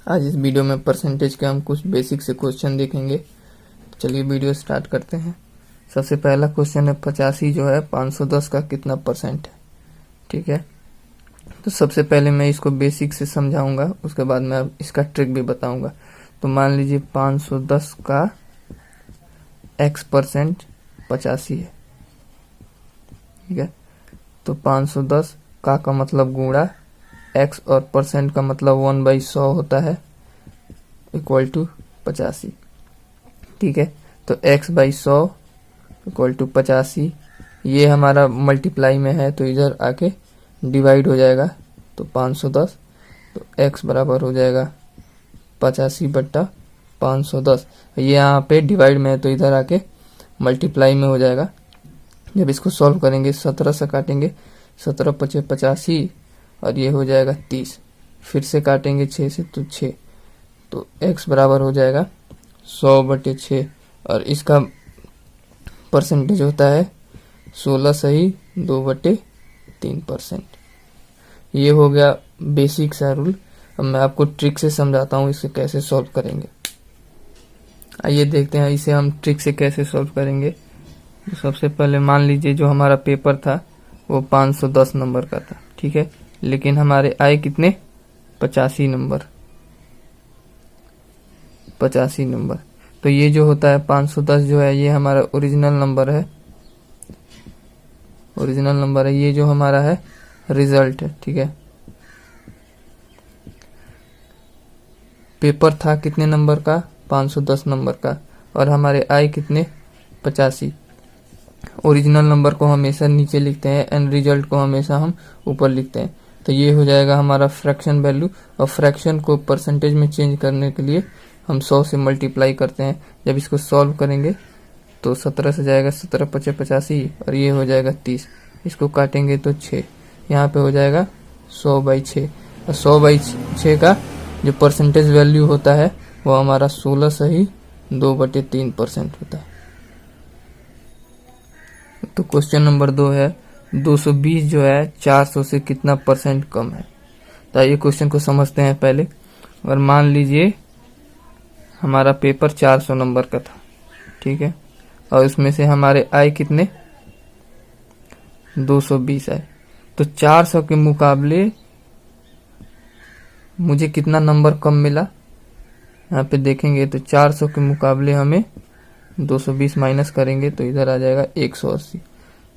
आज इस वीडियो में परसेंटेज के हम कुछ बेसिक से क्वेश्चन देखेंगे। चलिए वीडियो स्टार्ट करते हैं। सबसे पहला क्वेश्चन है 85 जो है 510 का कितना परसेंट है। ठीक है, तो सबसे पहले मैं इसको बेसिक से समझाऊंगा, उसके बाद मैं इसका ट्रिक भी बताऊंगा। तो मान लीजिए 510 का x परसेंट 85 है। ठीक है, तो 510 का मतलब गुणा x और परसेंट का मतलब 1/100 होता है इक्वल टू 85। ठीक है, तो x/100 इक्वल टू 85। ये हमारा मल्टीप्लाई में है तो इधर आके डिवाइड हो जाएगा, तो 510, तो x बराबर हो जाएगा 85/510। ये यहाँ पे डिवाइड में है तो इधर आके मल्टीप्लाई में हो जाएगा। जब इसको सॉल्व करेंगे 17 से काटेंगे, 17 × 5 = 85 और ये हो जाएगा 30। फिर से काटेंगे 6 से तो 6, तो x बराबर हो जाएगा 100/6 और इसका परसेंटेज होता है 16 सही 2/3%। ये हो गया बेसिक सा रूल। अब मैं आपको ट्रिक से समझाता हूँ इसे कैसे सॉल्व करेंगे। आइए देखते हैं इसे हम ट्रिक से कैसे सॉल्व करेंगे। तो सबसे पहले मान लीजिए जो हमारा पेपर था वो 510 नंबर का था। ठीक है, लेकिन हमारे आए कितने 85 नंबर। तो ये जो होता है 510 जो है ये हमारा ओरिजिनल नंबर है। ये जो हमारा है रिजल्ट है। ठीक है, पेपर था कितने नंबर का 510 नंबर का और हमारे आए कितने 85। ओरिजिनल नंबर को हमेशा नीचे लिखते हैं एंड रिजल्ट को हमेशा हम ऊपर लिखते हैं। तो ये हो जाएगा हमारा फ्रैक्शन वैल्यू, और फ्रैक्शन को परसेंटेज में चेंज करने के लिए हम 100 से मल्टीप्लाई करते हैं। जब इसको सॉल्व करेंगे तो 17 से जाएगा 17 × 5 = 85 और ये हो जाएगा 30। इसको काटेंगे तो 6, यहाँ पे हो जाएगा 100/6 और 100/6 का जो परसेंटेज वैल्यू होता है वो हमारा 16 सही 2/3% होता है। तो क्वेश्चन नंबर 2 है 220 जो है 400 से कितना परसेंट कम है। तो ये क्वेश्चन को समझते हैं पहले। और मान लीजिए हमारा पेपर 400 नंबर का था। ठीक है, और उसमें से हमारे आए कितने 220 आए। तो 400 के मुकाबले मुझे कितना नंबर कम मिला, यहाँ पे देखेंगे तो 400 के मुकाबले हमें 220 माइनस करेंगे तो इधर आ जाएगा 180।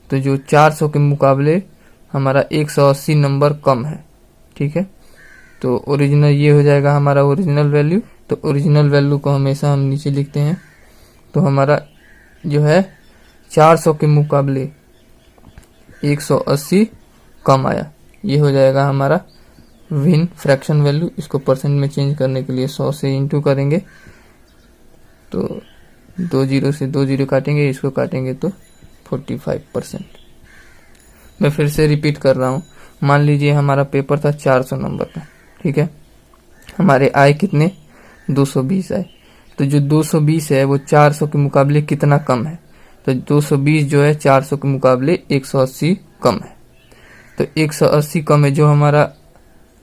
तो जो 400 के मुकाबले हमारा 180 नंबर कम है। ठीक है, तो ओरिजिनल ये हो जाएगा हमारा ओरिजिनल वैल्यू। तो ओरिजिनल वैल्यू को हमेशा हम नीचे लिखते हैं। तो हमारा जो है 400 के मुकाबले 180 कम आया। ये हो जाएगा हमारा विन फ्रैक्शन वैल्यू। इसको परसेंट में चेंज करने के लिए 100 से इंटू करेंगे, तो 2 0 से 2 0 काटेंगे, इसको काटेंगे तो 45%। मैं फिर से रिपीट कर रहा हूँ। मान लीजिए हमारा पेपर था 400 नंबर का। ठीक है, हमारे आए कितने 220 आए। तो जो 220 है वो 400 के मुकाबले कितना कम है। तो 220 जो है 400 के मुकाबले 180 कम है। तो 180 कम है, जो हमारा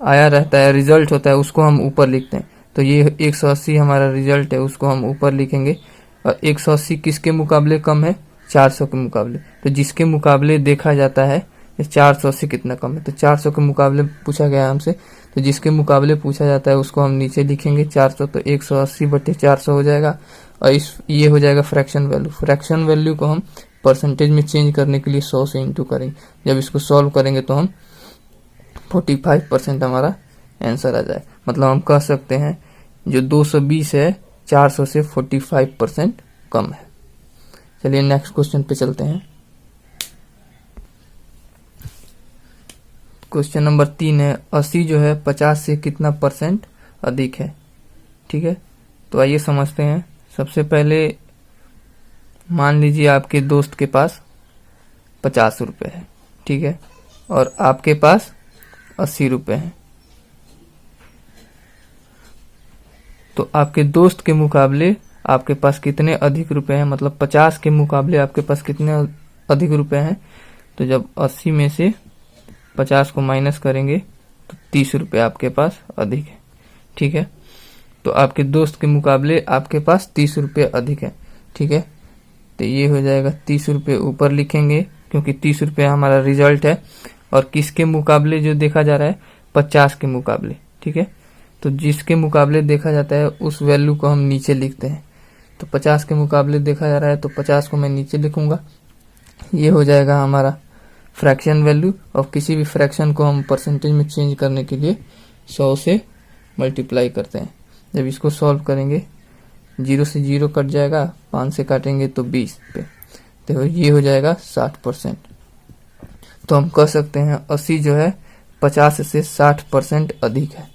आया रहता है रिजल्ट होता है उसको हम ऊपर लिखते हैं। तो ये 180 हमारा रिजल्ट है, उसको हम ऊपर लिखेंगे। और 180 किसके मुकाबले कम है 400 के मुकाबले। तो जिसके मुकाबले देखा जाता है 480 कितना कम है, तो 400 के मुकाबले पूछा गया हमसे, तो जिसके मुकाबले पूछा जाता है उसको हम नीचे लिखेंगे 400, तो 180/400 हो जाएगा। और ये हो जाएगा फ्रैक्शन वैल्यू। फ्रैक्शन वैल्यू को हम परसेंटेज में चेंज करने के लिए 100 से इंटू करेंगे। जब इसको सॉल्व करेंगे तो हम 45% हमारा आंसर आ जाए। मतलब हम कह सकते हैं जो 220 है 400 से 45% कम है। चलिए नेक्स्ट क्वेश्चन पे चलते हैं। क्वेश्चन नंबर 3 है 80 जो है 50 से कितना परसेंट अधिक है। ठीक है, तो आइए समझते हैं। सबसे पहले मान लीजिए आपके दोस्त के पास 50 रुपए है। ठीक है, और आपके पास 80 रुपए हैं। तो आपके दोस्त के मुकाबले आपके पास कितने अधिक रुपए हैं, मतलब 50 के मुकाबले आपके पास कितने अधिक रुपए हैं। तो जब 80 में से 50 को माइनस करेंगे तो 30 रुपए आपके पास अधिक है। ठीक है। तो आपके दोस्त के मुकाबले आपके पास 30 रुपये अधिक है, ठीक है। तो ये हो जाएगा 30 रुपये ऊपर लिखेंगे क्योंकि 30 रुपये हमारा रिजल्ट है, और किसके मुकाबले जो देखा जा रहा है, 50 के मुकाबले, ठीक है। तो जिसके मुकाबले देखा जाता है उस वैल्यू को हम नीचे लिखते हैं। तो 50 के मुकाबले देखा जा रहा है तो 50 को मैं नीचे लिखूंगा। ये हो जाएगा हमारा फ्रैक्शन वैल्यू, और किसी भी फ्रैक्शन को हम परसेंटेज में चेंज करने के लिए 100 से मल्टीप्लाई करते हैं। जब इसको सॉल्व करेंगे 0 से 0 कट जाएगा, 5 से काटेंगे तो 20 पे, तो ये हो जाएगा 60%। तो हम कह सकते हैं 80 जो है 50 से 60% अधिक है।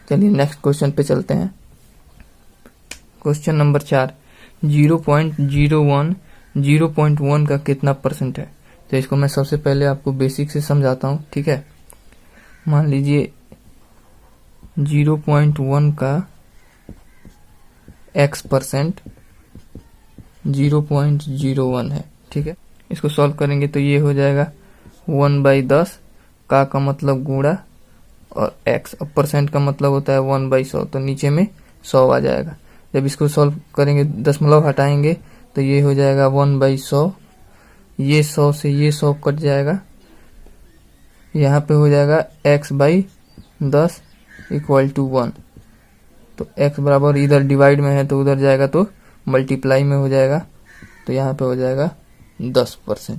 चलिए नेक्स्ट क्वेश्चन पे चलते हैं। क्वेश्चन नंबर 4, 0.01 0.1 का कितना परसेंट है। तो इसको मैं सबसे पहले आपको बेसिक से समझाता हूँ, ठीक है। मान लीजिए 0.1 का x% 0.01 है, ठीक है। इसको सॉल्व करेंगे तो ये हो जाएगा 1/10 का मतलब गुणा और x, अब परसेंट का मतलब होता है 1/100, तो नीचे में 100 आ जाएगा। जब इसको सॉल्व करेंगे दशमलव हटाएंगे तो ये हो जाएगा 1/100, ये 100 से ये 100 कट जाएगा, यहाँ पे हो जाएगा x/10 = 1। तो x बराबर इधर डिवाइड में है तो उधर जाएगा तो मल्टीप्लाई में हो जाएगा, तो यहाँ पे हो जाएगा 10%।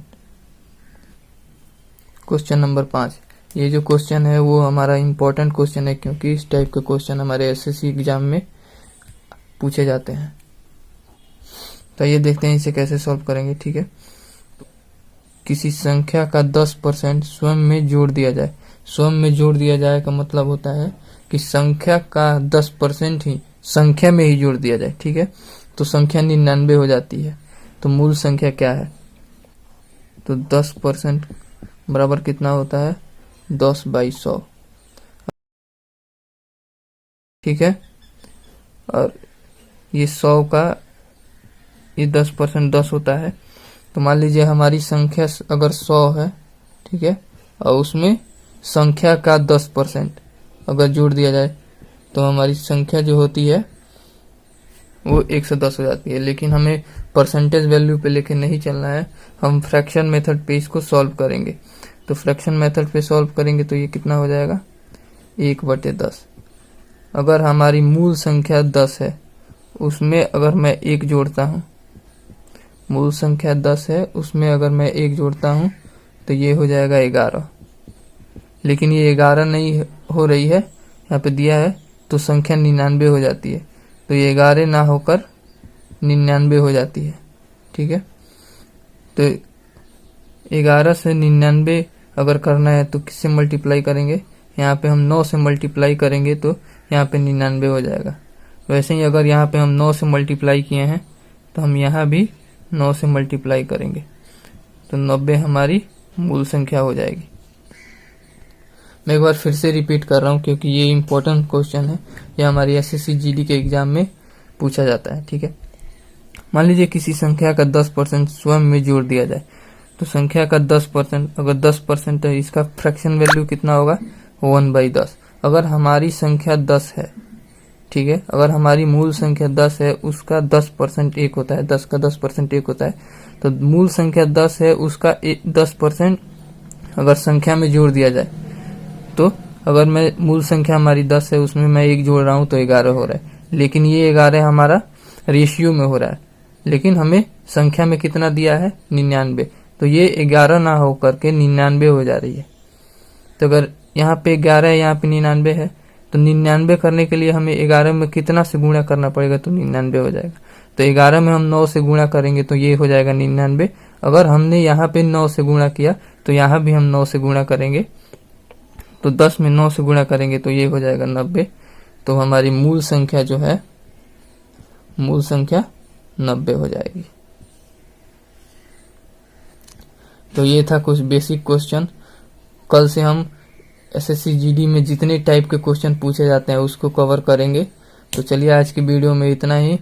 क्वेश्चन नंबर 5, ये जो क्वेश्चन है वो हमारा इम्पोर्टेंट क्वेश्चन है क्योंकि इस टाइप के क्वेश्चन हमारे एसएससी एग्जाम में पूछे जाते हैं। तो ये देखते हैं इसे कैसे सॉल्व करेंगे, ठीक है। किसी संख्या का 10% स्वयं में जोड़ दिया जाए। स्वयं में जोड़ दिया जाए का मतलब होता है कि संख्या का 10% ही संख्या में ही जोड़ दिया जाए, ठीक है। तो संख्या 99 हो जाती है। तो मूल संख्या क्या है, तो 10% बराबर कितना होता है, 10/100, ठीक है। और ये 100 का ये 10% 10 होता है। तो मान लीजिए हमारी संख्या अगर 100 है, ठीक है, और उसमें संख्या का 10% अगर जोड़ दिया जाए तो हमारी संख्या जो होती है वो 110 हो जाती है। लेकिन हमें परसेंटेज वैल्यू पे लेके नहीं चलना है, हम फ्रैक्शन मेथड पे इसको सॉल्व करेंगे। तो फ्रैक्शन मेथड पे सॉल्व करेंगे तो ये कितना हो जाएगा, 1/10। अगर हमारी मूल संख्या 10 है, उसमें अगर मैं 1 जोड़ता हूँ, मूल संख्या 10 है उसमें अगर मैं 1 जोड़ता हूँ तो ये हो जाएगा 11। लेकिन ये 11 नहीं हो रही है, यहाँ पे दिया है, तो संख्या 99 हो जाती है। तो ये 11 ना होकर 99 हो जाती है, ठीक है। तो 11 से 99 अगर करना है तो किससे मल्टीप्लाई करेंगे, यहाँ पे हम 9 से मल्टीप्लाई करेंगे तो यहाँ पे 99 हो जाएगा। वैसे ही अगर यहाँ पे हम 9 से मल्टीप्लाई किए हैं तो हम यहाँ भी 9 से मल्टीप्लाई करेंगे तो 90 हमारी मूल संख्या हो जाएगी। मैं एक बार फिर से रिपीट कर रहा हूँ क्योंकि ये इम्पोर्टेंट क्वेश्चन है, ये हमारी एसएससी जीडी के एग्जाम में पूछा जाता है, ठीक है। मान लीजिए किसी संख्या का 10% स्वयं में जोड़ दिया जाए। तो संख्या का 10%, अगर 10% है, इसका फ्रैक्शन वैल्यू कितना होगा, 1/10। अगर हमारी संख्या 10 है, ठीक है, अगर हमारी मूल संख्या 10 है, उसका 10% 1 होता है, 10 का 10% 1 होता है। तो मूल संख्या 10 है, उसका 10% अगर संख्या में जोड़ दिया जाए, तो अगर मैं मूल संख्या हमारी 10 है उसमें मैं 1 जोड़ रहा हूं तो 11 हो रहा है। लेकिन ये 11 हमारा रेशियो में हो रहा है, लेकिन हमें संख्या में कितना दिया है, 99। तो ये 11 ना हो करके 99 हो जा रही है। तो अगर यहाँ पे 11 है, यहाँ पे 99 है, तो 99 करने के लिए हमें 11 में कितना से गुणा करना पड़ेगा, तो 99 हो जाएगा। तो 11 में हम 9 से गुणा करेंगे तो ये हो जाएगा 99। अगर हमने यहाँ पे 9 से गुणा किया तो यहाँ भी हम 9 से गुणा करेंगे, तो 10 में 9 से गुणा करेंगे तो ये हो जाएगा 90। तो हमारी मूल संख्या जो है, मूल संख्या 90 हो जाएगी। तो ये था कुछ बेसिक क्वेश्चन। कल से हम एसएससी जीडी में जितने टाइप के क्वेश्चन पूछे जाते हैं उसको कवर करेंगे। तो चलिए आज की वीडियो में इतना ही।